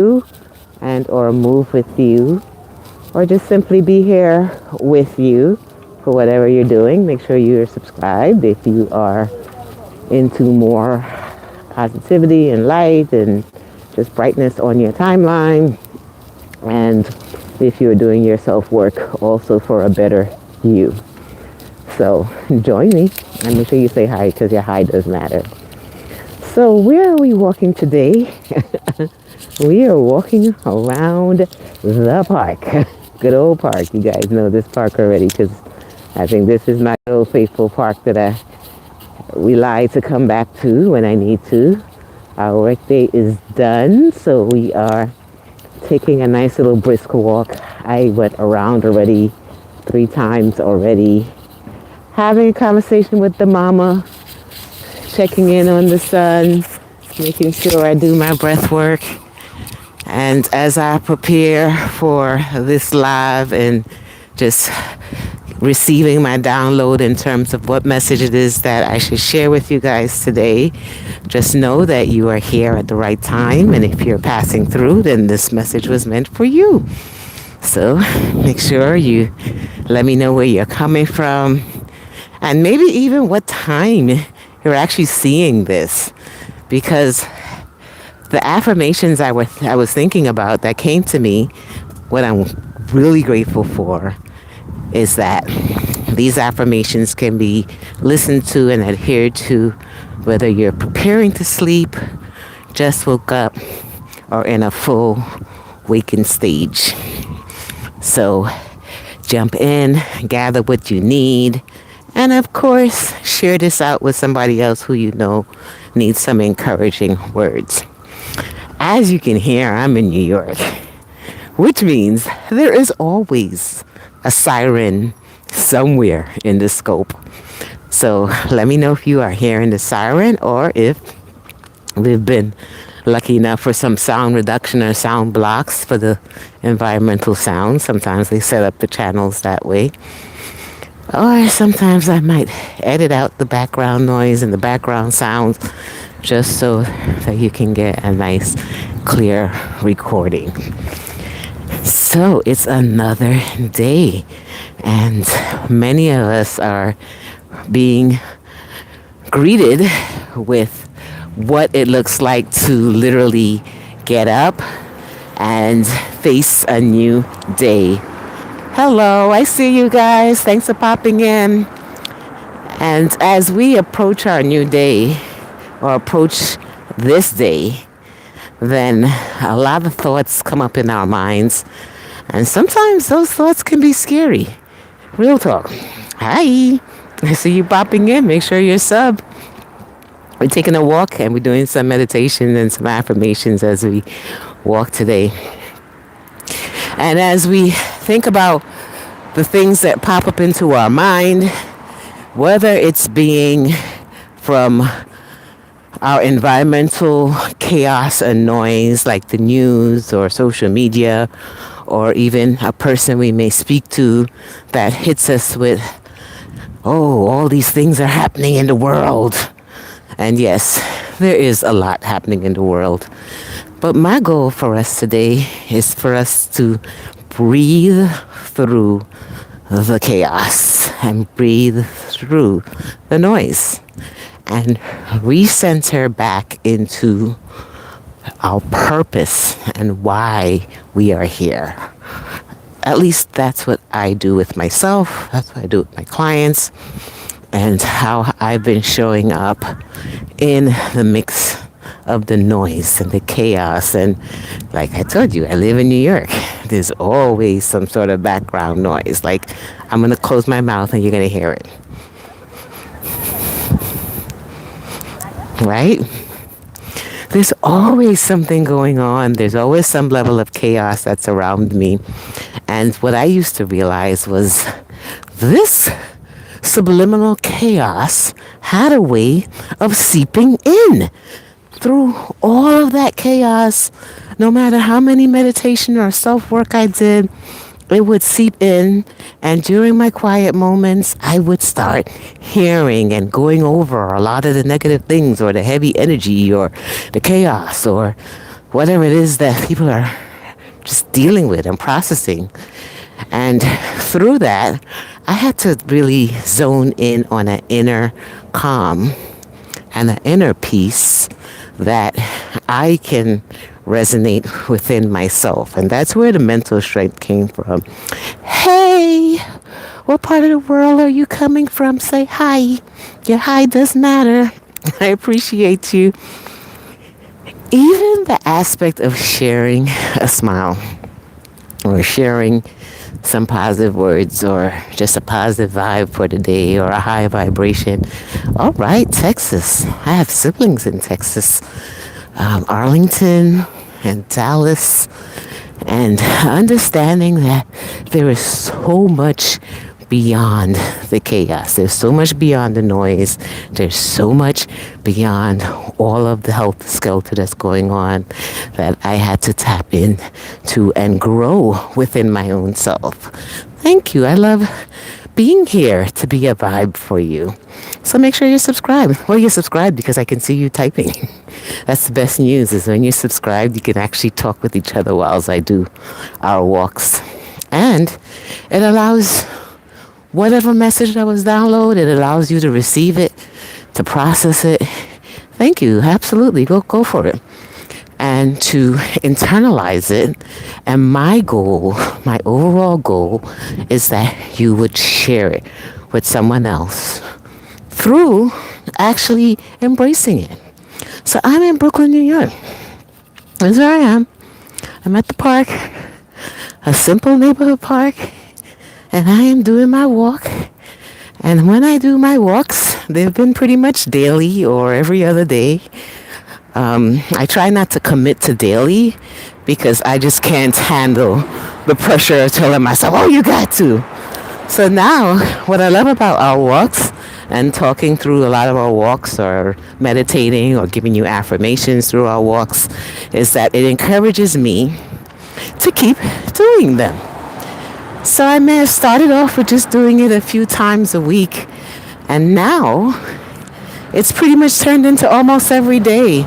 you and or move with you or just simply be here with you for whatever you're doing. Make sure you're subscribed if you are into more positivity and light and just brightness on your timeline. And if you're doing your self-work also for a better you. So join me and make sure you say hi because your hi does matter. So where are we walking today? We are walking around the park. Good old park. You guys know this park already because I think this is my old faithful park that we like to come back to when I need to. Our workday is done, so we are taking a nice little brisk walk. I went around already 3 times already, having a conversation with the mama, checking in on the son, making sure I do my breath work. And as I prepare for this live and just receiving my download in terms of what message it is that I should share with you guys today, just know that you are here at the right time. And if you're passing through, then this message was meant for you. So make sure you let me know where you're coming from and maybe even what time you're actually seeing this, because the affirmations I was thinking about that came to me, what I'm really grateful for is that these affirmations can be listened to and adhered to whether you're preparing to sleep, just woke up, or in a full wakened stage. So jump in, gather what you need, and of course, share this out with somebody else who you know needs some encouraging words. As you can hear, I'm in New York, which means there is always a siren somewhere in the scope. So let me know if you are hearing the siren or if we've been lucky enough for some sound reduction or sound blocks for the environmental sound. Sometimes they set up the channels that way. Or sometimes I might edit out the background noise and the background sounds just so that you can get a nice, clear recording. So it's another day, and many of us are being greeted with what it looks like to literally get up and face a new day. Hello, I see you guys. Thanks for popping in. And as we approach our new day, or approach this day, then a lot of thoughts come up in our minds. And sometimes those thoughts can be scary. Real talk. Hi. I see you popping in. Make sure you're sub. We're taking a walk and we're doing some meditation and some affirmations as we walk today. And as we think about the things that pop up into our mind, whether it's being from our environmental chaos and noise like the news or social media, or even a person we may speak to that hits us with, oh, all these things are happening in the world. And yes, there is a lot happening in the world. But my goal for us today is for us to breathe through the chaos and breathe through the noise and recenter back into our purpose and why we are here. At least that's what I do with myself. That's what I do with my clients, and how I've been showing up in the mix of the noise and the chaos. And like I told you, I live in New York. There's always some sort of background noise. Like, I'm going to close my mouth and you're going to hear it. Right? There's always something going on. There's always some level of chaos that's around me. And what I used to realize was this subliminal chaos had a way of seeping in through all of that chaos. No matter how many meditation or self-work I did, it would seep in, and during my quiet moments, I would start hearing and going over a lot of the negative things or the heavy energy or the chaos or whatever it is that people are just dealing with and processing. And through that, I had to really zone in on an inner calm and an inner peace that I can resonate within myself. And that's where the mental strength came from. Hey, what part of the world are you coming from? Say hi. Your hi does matter. I appreciate you. Even the aspect of sharing a smile or sharing some positive words or just a positive vibe for the day or a high vibration. All right, Texas. I have siblings in Texas, Arlington and Dallas, and understanding that there is so much beyond the chaos. There's so much beyond the noise. There's so much beyond all of the health skelter that's going on that I had to tap into and grow within my own self. Thank you. I love being here to be a vibe for you. So make sure you're subscribed. Well, you're subscribed because I can see you typing. That's the best news, is when you're subscribed, you can actually talk with each other while I do our walks. And it allows whatever message that was downloaded, it allows you to receive it, to process it. Thank you. Absolutely. Go for it. And to internalize it. And my goal, my overall goal, is that you would share it with someone else through actually embracing it. So I'm in Brooklyn, New York. That's where I am. I'm at the park, a simple neighborhood park, and I am doing my walk. And when I do my walks, they've been pretty much daily or every other day. I try not to commit to daily because I just can't handle the pressure of telling myself, oh, you got to. So now, what I love about our walks and talking through a lot of our walks or meditating or giving you affirmations through our walks is that it encourages me to keep doing them. So I may have started off with just doing it a few times a week, and now it's pretty much turned into almost every day.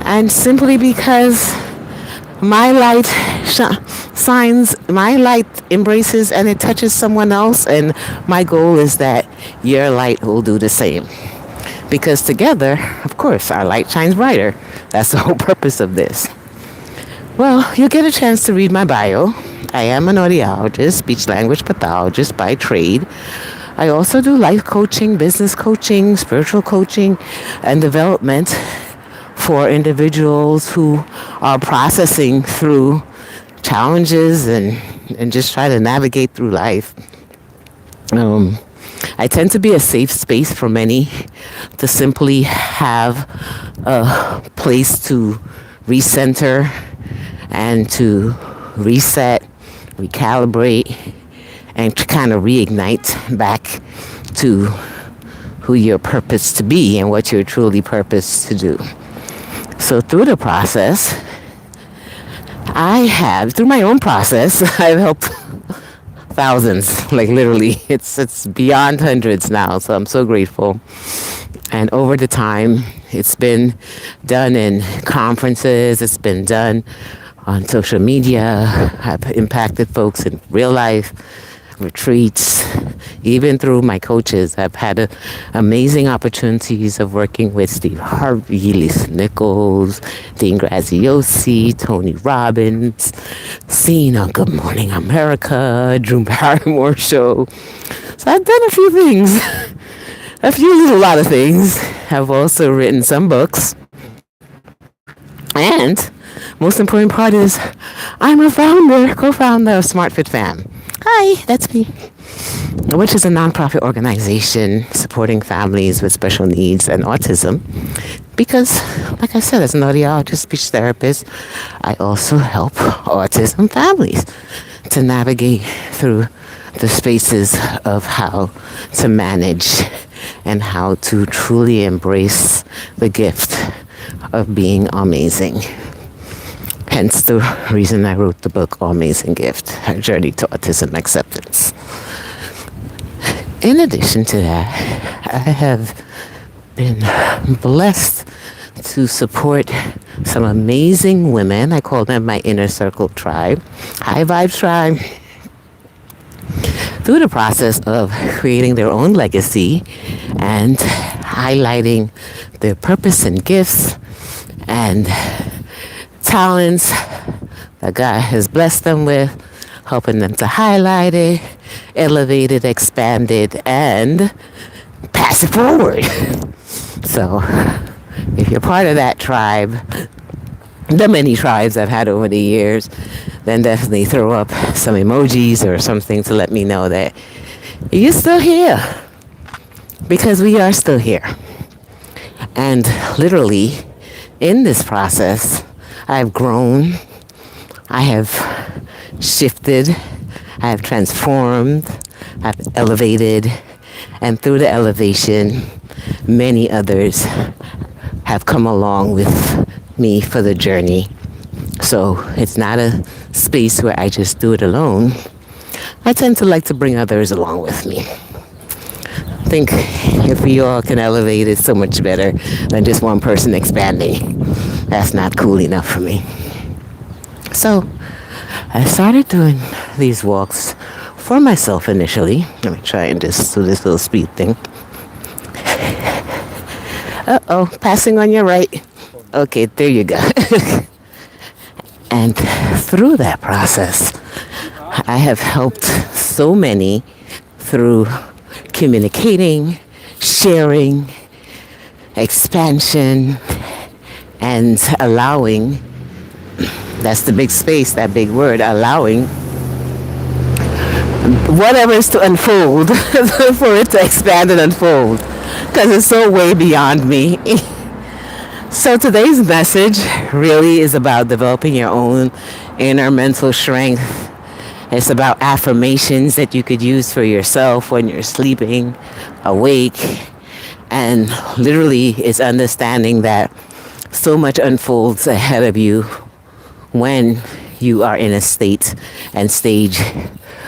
And simply because my light shines, my light embraces and it touches someone else, and my goal is that your light will do the same. Because together, of course, our light shines brighter. That's the whole purpose of this. Well, you'll get a chance to read my bio. I am an audiologist, speech language pathologist by trade. I also do life coaching, business coaching, spiritual coaching, and development for individuals who are processing through challenges and just try to navigate through life. I tend to be a safe space for many to simply have a place to recenter and to reset, recalibrate, and to kind of reignite back to who you're purposed to be and what you're truly purposed to do. So through the process, through my own process, I've helped thousands, like literally, it's beyond hundreds now, so I'm so grateful. And over the time, it's been done in conferences, it's been done on social media. I've impacted folks in real life, retreats, even through my coaches. I've had amazing opportunities of working with Steve Harvey, Lisa Nichols, Dean Graziosi, Tony Robbins, seen on Good Morning America, Drew Barrymore show. So I've done a few things, a lot of things. I've also written some books. And most important part is I'm a co-founder of SmartFit Fam. Hi, that's me. Which is a nonprofit organization supporting families with special needs and autism. Because, like I said, as an audiologist, speech therapist, I also help autism families to navigate through the spaces of how to manage and how to truly embrace the gift of being amazing. Hence the reason I wrote the book, Amazing Gift, A Journey to Autism Acceptance. In addition to that, I have been blessed to support some amazing women. I call them my inner circle tribe, high vibe tribe, through the process of creating their own legacy and highlighting their purpose and gifts and talents that God has blessed them with, helping them to highlight it, elevate it, expand it, and pass it forward. So if you're part of that tribe, the many tribes I've had over the years, then definitely throw up some emojis or something to let me know that you're still here, because we are still here. And literally in this process, I've grown, I have shifted, I have transformed, I've elevated, and through the elevation, many others have come along with me for the journey. So it's not a space where I just do it alone. I tend to like to bring others along with me. I think if we all can elevate, it's so much better than just one person expanding. That's not cool enough for me. So I started doing these walks for myself initially. Let me try and just do this little speed thing. Uh-oh, passing on your right. Okay, there you go. And through that process, I have helped so many through communicating, sharing, expansion, and allowing. That's the big space, that big word, allowing whatever is to unfold for it to expand and unfold, because it's so way beyond me. So today's message really is about developing your own inner mental strength. It's about affirmations that you could use for yourself when you're sleeping, awake, and literally it's understanding that so much unfolds ahead of you when you are in a state and stage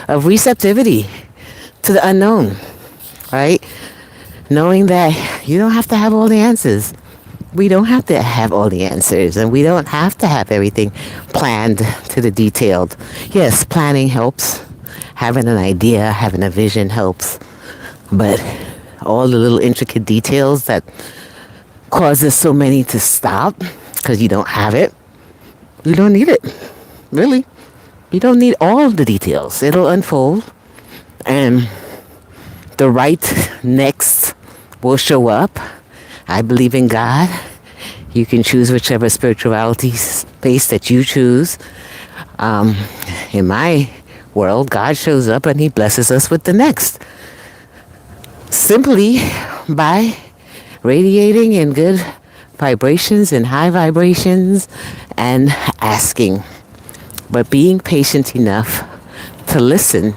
of receptivity to the unknown, right? Knowing that you don't have to have all the answers. We don't have to have all the answers, and we don't have to have everything planned to the detailed. Yes, planning helps. Having an idea, having a vision helps. But all the little intricate details that causes so many to stop because you don't have it, you don't need it. Really. You don't need all the details. It'll unfold, and the right next will show up. I believe in God. You can choose whichever spirituality space that you choose. In my world, God shows up and he blesses us with the next. Simply by radiating in good vibrations and high vibrations and asking. But being patient enough to listen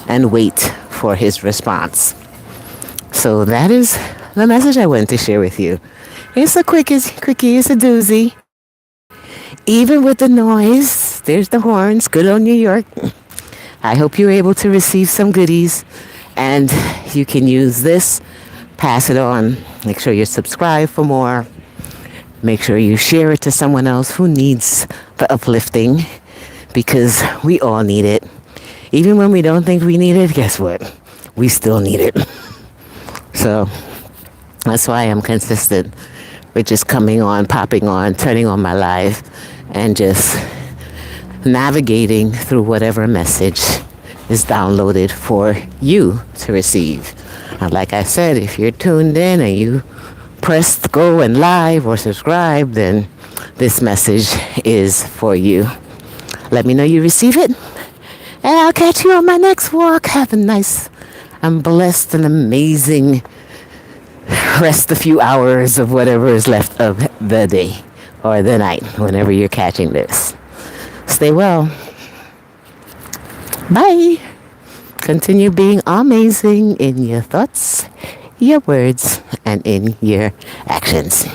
and wait for his response. So that is the message I wanted to share with you. It's a quickie, it's a doozy. Even with the noise, there's the horns, good old New York. I hope you're able to receive some goodies, and you can use this, pass it on. Make sure you're subscribed for more. Make sure you share it to someone else who needs the uplifting, because we all need it. Even when we don't think we need it, guess what? We still need it. So that's why I'm consistent with just coming on, popping on, turning on my live, and just navigating through whatever message is downloaded for you to receive. And like I said, if you're tuned in and you pressed go and live or subscribe, then this message is for you. Let me know you receive it, and I'll catch you on my next walk. Have a nice and blessed and amazing rest a few hours of whatever is left of the day or the night, whenever you're catching this. Stay well. Bye. Continue being amazing in your thoughts, your words, and in your actions.